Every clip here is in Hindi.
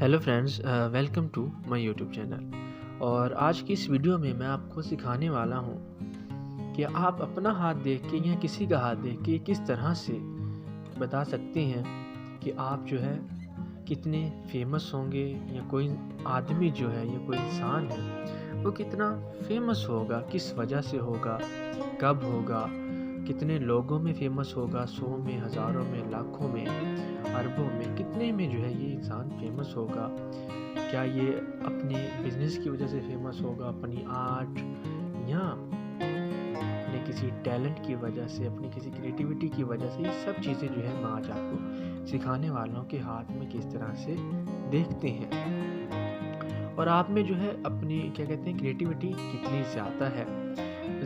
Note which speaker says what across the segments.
Speaker 1: Hello friends, welcome to my YouTube channel. और आज की इस वीडियो में मैं आपको सिखाने वाला हूँ कि आप अपना हाथ देख के या किसी का हाथ देख के किस तरह से बता सकते हैं कि आप जो है कितने फेमस होंगे, या कोई आदमी जो है या कोई इंसान है वो कितना फेमस होगा, किस वजह से होगा, कब होगा, कितने लोगों में फेमस होगा, 100 में, हज़ारों में, लाखों में, अरबों में, कितने में जो है ये इंसान फेमस होगा। क्या ये अपने बिजनेस की वजह से फेमस होगा, अपनी आर्ट, या अपने किसी टैलेंट की वजह से, अपनी किसी क्रिएटिविटी की वजह से। ये सब चीज़ें जो है मैं आज आपको सिखाने वाला हूँ कि हाथ में किस तरह से देखते हैं और आप में जो है अपनी क्या कहते हैं क्रिएटिविटी कितनी ज़्यादा है,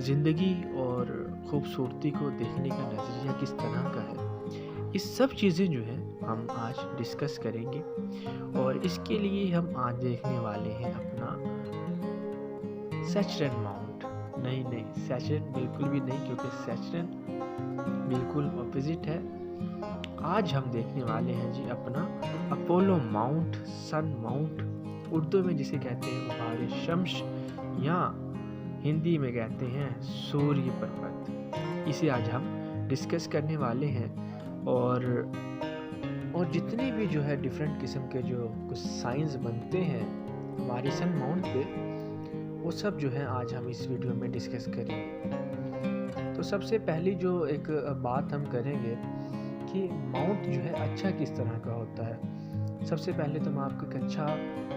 Speaker 1: ज़िंदगी और खूबसूरती को देखने का नज़रिया किस तरह का है। ये सब चीज़ें जो है हम आज डिस्कस करेंगे। और इसके लिए हम आज देखने वाले हैं अपना सैचुरन माउंट। नहीं, सैचुरन बिल्कुल भी नहीं, क्योंकि सैचुरन बिल्कुल ऑपोजिट है। आज हम देखने वाले हैं जी अपना अपोलो माउंट, सन माउंट, उर्दू में जिसे कहते हैं उभारे शम्स, या हिंदी में कहते हैं सूर्य पर्वत। इसे आज हम डिस्कस करने वाले हैं। और जितने भी जो है डिफरेंट किस्म के जो कुछ साइंस बनते हैं हमारी सन माउंट पे, वो सब जो है आज हम इस वीडियो में डिस्कस करेंगे। तो सबसे पहली जो एक बात हम करेंगे कि माउंट जो है अच्छा किस तरह का होता है। सबसे पहले तो मैं आपको एक अच्छा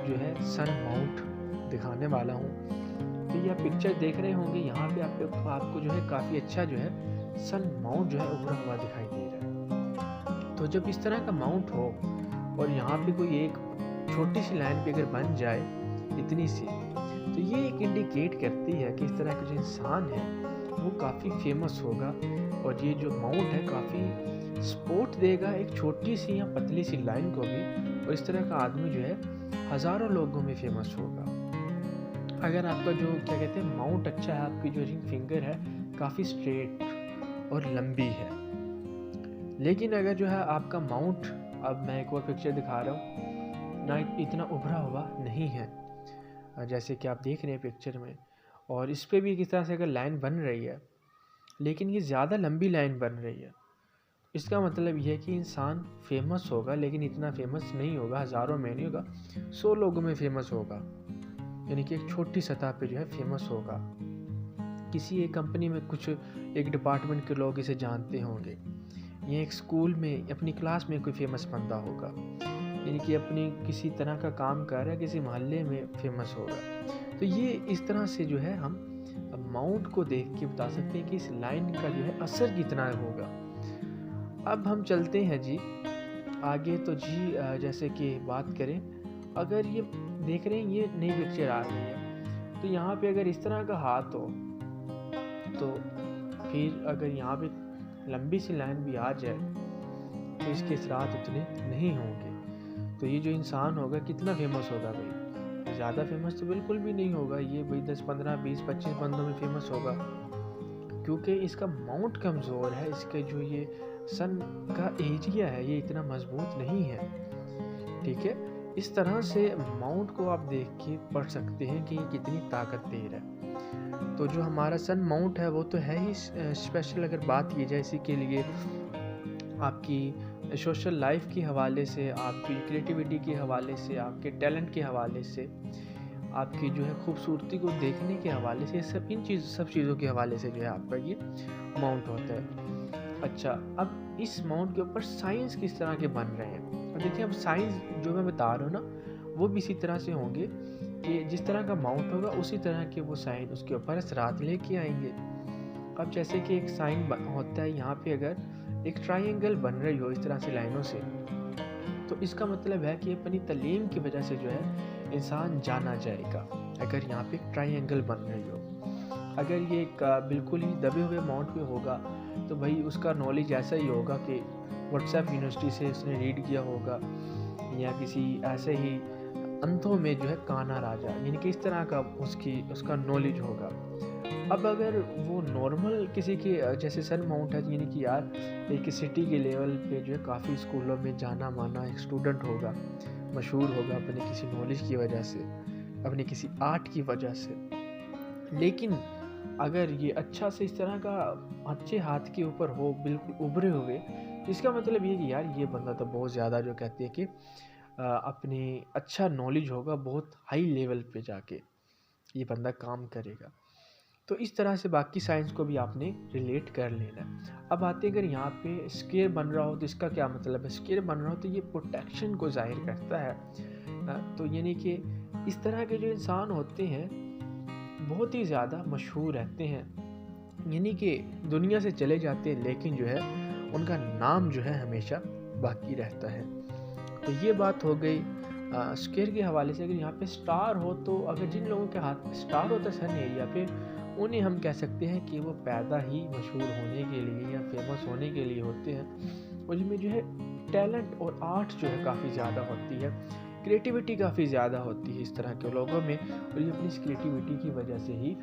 Speaker 1: जो है सन माउंट दिखाने वाला हूँ। तो ये पिक्चर देख रहे होंगे, यहाँ पे आपको जो है काफ़ी अच्छा जो है सन माउंट जो है उभरा हुआ दिखाई दे रहा है। तो जब इस तरह का माउंट हो और यहाँ पे कोई एक छोटी सी लाइन पे अगर बन जाए इतनी सी, तो ये एक इंडिकेट करती है कि इस तरह का जो इंसान है वो काफ़ी फेमस होगा। और ये जो माउंट है काफ़ी सपोर्ट देगा एक छोटी सी या पतली सी लाइन को भी, और इस तरह का आदमी जो है हज़ारों लोगों में फेमस होगा। अगर आपका जो क्या कहते हैं माउंट अच्छा है, आपकी जो रिंग फिंगर है काफ़ी स्ट्रेट और लंबी है। लेकिन अगर जो है आपका माउंट, अब मैं एक और पिक्चर दिखा रहा हूँ ना, इतना उभरा हुआ नहीं है जैसे कि आप देख रहे हैं पिक्चर में, और इस पे भी किस तरह से अगर लाइन बन रही है, लेकिन ये ज़्यादा लंबी लाइन बन रही है, इसका मतलब यह है कि इंसान फेमस होगा, लेकिन इतना फेमस नहीं होगा, हज़ारों में नहीं होगा, 100 लोगों में फेमस होगा। यानी कि एक छोटी सतह पे जो है फेमस होगा। किसी एक कंपनी में कुछ एक डिपार्टमेंट के लोग इसे जानते होंगे, या एक स्कूल में अपनी क्लास में कोई फेमस बंदा होगा, यानी कि अपनी किसी तरह का काम कर रहा है, किसी मोहल्ले में फेमस होगा। तो ये इस तरह से जो है हम माउंट को देख के बता सकते हैं कि इस लाइन का जो है असर कितना होगा। अब हम चलते हैं जी आगे। तो जी जैसे कि बात करें, अगर ये देख रहे हैं ये नई पिक्चर आ रही है, तो यहाँ पे अगर इस तरह का हाथ हो, तो फिर अगर यहाँ पे लंबी सी लाइन भी आ जाए तो इसके असरात उतने नहीं होंगे। तो ये जो इंसान होगा कितना फेमस होगा भाई? ज़्यादा फेमस तो बिल्कुल भी नहीं होगा। ये भाई 10, 15, 20, 25 बंदों में फेमस होगा, क्योंकि इसका माउंट कमज़ोर है। इसके जो ये सन का एरिया है ये इतना मजबूत नहीं है। ठीक है, इस तरह से माउंट को आप देख के पढ़ सकते हैं कि ये कितनी ताकतवर है। तो जो हमारा सन माउंट है वो तो है ही स्पेशल। अगर बात की जाए इसी के लिए आपकी सोशल लाइफ के हवाले से, आपकी क्रिएटिविटी के हवाले से, आपके टैलेंट के हवाले से, आपकी जो है खूबसूरती को देखने के हवाले से, सब चीज़ों के हवाले से जो है आपका ये माउंट होता है। अच्छा, अब इस माउंट के ऊपर साइंस किस तरह के बन रहे हैं, और देखिए अब साइंस जो मैं बता रहा हूँ ना, वो भी इसी तरह से होंगे कि जिस तरह का माउंट होगा उसी तरह के वो साइन उसके ऊपर असरात लेके आएंगे। अब जैसे कि एक साइन होता है, यहाँ पे अगर एक ट्रायंगल बन रही हो इस तरह से लाइनों से, तो इसका मतलब है कि अपनी तालीम की वजह से जो है इंसान जाना जाएगा। अगर यहाँ पे एक ट्रायंगल बन रही हो, अगर ये एक बिल्कुल ही दबे हुए माउंट पे होगा, तो भाई उसका नॉलेज ऐसा ही होगा कि व्हाट्सएप यूनिवर्सिटी से उसने रीड किया होगा, या किसी ऐसे ही अंधों में जो है कान्हा राजा, यानी कि इस तरह का उसका नॉलेज होगा। अब अगर वो नॉर्मल किसी के जैसे सन माउंट है, यानी कि यार एक सिटी के लेवल पे जो है काफ़ी स्कूलों में जाना माना एक स्टूडेंट होगा, मशहूर होगा अपने किसी नॉलेज की वजह से, अपने किसी आर्ट की वजह से। लेकिन अगर ये अच्छा से इस तरह का अच्छे हाथ के ऊपर हो, बिल्कुल उभरे हुए, इसका मतलब ये कि यार ये बंदा तो बहुत ज़्यादा जो कहते हैं कि अपने अच्छा नॉलेज होगा, बहुत हाई लेवल पे जाके ये बंदा काम करेगा। तो इस तरह से बाकी साइंस को भी आपने रिलेट कर लेना है। अब आते हैं, अगर यहाँ पे स्केयर बन रहा हो तो इसका क्या मतलब है? स्केयर बन रहा हो तो ये प्रोटेक्शन को जाहिर करता है। तो यानी कि इस तरह के जो इंसान होते हैं बहुत ही ज़्यादा मशहूर रहते हैं, यानी कि दुनिया से चले जाते हैं लेकिन जो है उनका नाम जो है हमेशा बाकी रहता है। तो ये बात हो गई स्केयर के हवाले से। अगर यहाँ पे स्टार हो तो अगर जिन लोगों के हाथ में स्टार होता है सन एरिया पे, उन्हें हम कह सकते हैं कि वो पैदा ही मशहूर होने के लिए या फेमस होने के लिए होते हैं। और जिनमें जो है टैलेंट और आर्ट जो है काफ़ी ज़्यादा होती है, क्रिएटिविटी काफ़ी ज़्यादा होती है इस तरह के लोगों में, और ये अपनी इस क्रिएटिविटी की वजह से ही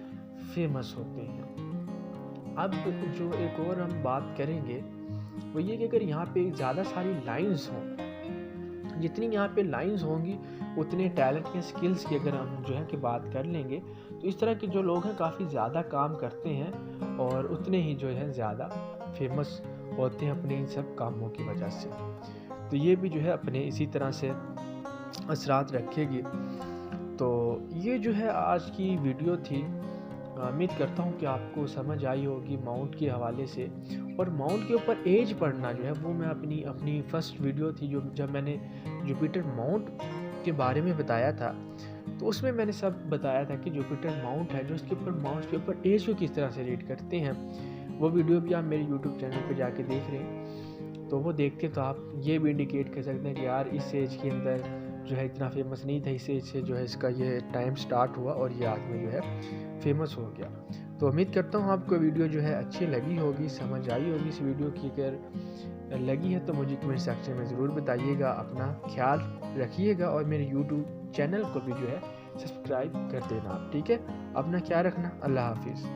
Speaker 1: फेमस होते हैं। अब जो एक और हम बात करेंगे वो ये कि अगर यहाँ पे ज़्यादा सारी लाइंस हों, जितनी यहाँ पे लाइंस होंगी उतने टैलेंट या स्किल्स की अगर हम जो है कि बात कर लेंगे, तो इस तरह के जो लोग हैं काफ़ी ज़्यादा काम करते हैं और उतने ही जो है ज़्यादा फेमस होते हैं अपने इन सब कामों की वजह से। तो ये भी जो है अपने इसी तरह से असरात रखेगी। तो ये जो है आज की वीडियो थी। उम्मीद करता हूँ कि आपको समझ आई होगी माउंट के हवाले से। और माउंट के ऊपर एज पढ़ना जो है वो मैं अपनी फर्स्ट वीडियो थी जो जब मैंने जुपिटर माउंट के बारे में बताया था, तो उसमें मैंने सब बताया था कि जुपिटर माउंट है जो उसके ऊपर माउंट के ऊपर एज को किस तरह से रीड करते हैं। वो वीडियो भी आप मेरे यूट्यूब चैनल पर जाके देख रहे हैं, तो वो देख के तो आप ये भी इंडिकेट कर सकते हैं कि यार इस एज के अंदर जो है इतना फेमस नहीं था, इस एज से जो है इसका ये टाइम स्टार्ट हुआ और ये आदमी जो है फेमस हो गया। तो उम्मीद करता हूँ आपको वीडियो जो है अच्छी लगी होगी, समझ आई होगी इस वीडियो की। अगर लगी है तो मुझे कमेंट सेक्शन में ज़रूर बताइएगा। अपना ख्याल रखिएगा और मेरे यूट्यूब चैनल को भी जो है सब्सक्राइब कर देना आप, ठीक है? अपना ख्याल रखना। अल्लाह हाफिज़।